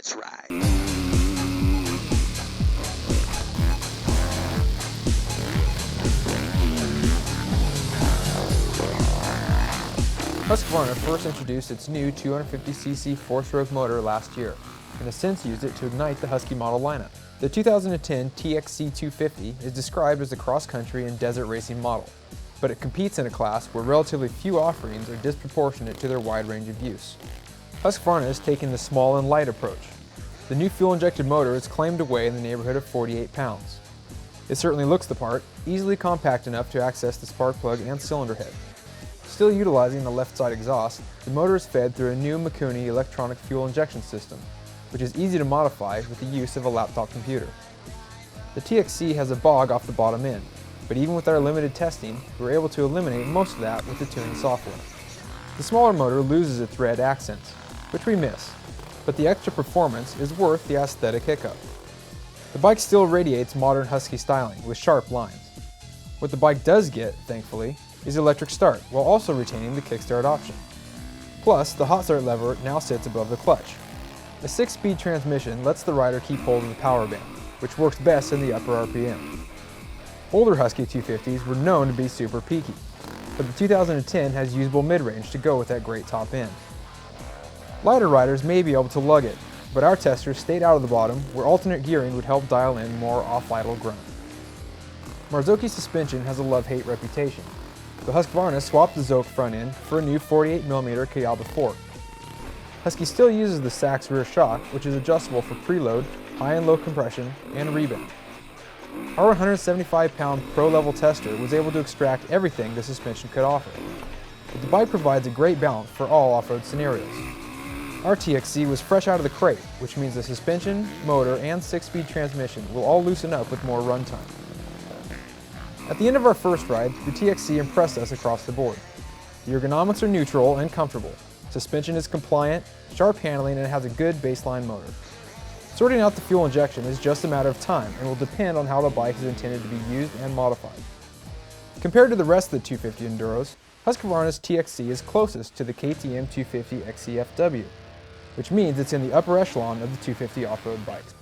That's right. Husqvarna first introduced its new 250cc 4-stroke motor last year, and has since used it to ignite the Husky model lineup. The 2010 TXC 250 is described as a cross-country and desert racing model, but it competes in a class where relatively few offerings are disproportionate to their wide range of use. Husqvarna has taken the small and light approach. The new fuel-injected motor is claimed to weigh in the neighborhood of 48 pounds. It certainly looks the part, easily compact enough to access the spark plug and cylinder head. Still utilizing the left side exhaust, the motor is fed through a new Mikuni electronic fuel injection system, which is easy to modify with the use of a laptop computer. The TXC has a bog off the bottom end, but even with our limited testing, we were able to eliminate most of that with the tuning software. The smaller motor loses its red accents, which we miss, but the extra performance is worth the aesthetic hiccup. The bike still radiates modern Husky styling with sharp lines. What the bike does get, thankfully, is electric start, while also retaining the kickstart option. Plus, the hot start lever now sits above the clutch. A 6-speed transmission lets the rider keep hold of the power band, which works best in the upper RPM. Older Husky 250s were known to be super peaky, but the 2010 has usable mid-range to go with that great top end. Lighter riders may be able to lug it, but our testers stayed out of the bottom where alternate gearing would help dial in more off-idle grunt. Marzocchi suspension has a love-hate reputation, but Husqvarna swapped the Zoke front end for a new 48mm Kayaba fork. Husky still uses the Sachs rear shock, which is adjustable for preload, high and low compression, and rebound. Our 175-pound pro-level tester was able to extract everything the suspension could offer, but the bike provides a great balance for all off-road scenarios. Our TXC was fresh out of the crate, which means the suspension, motor, and 6-speed transmission will all loosen up with more runtime. At the end of our first ride, the TXC impressed us across the board. The ergonomics are neutral and comfortable. Suspension is compliant, sharp handling, and has a good baseline motor. Sorting out the fuel injection is just a matter of time and will depend on how the bike is intended to be used and modified. Compared to the rest of the 250 Enduros, Husqvarna's TXC is closest to the KTM 250 XCFW, which means it's in the upper echelon of the 250 off-road bikes.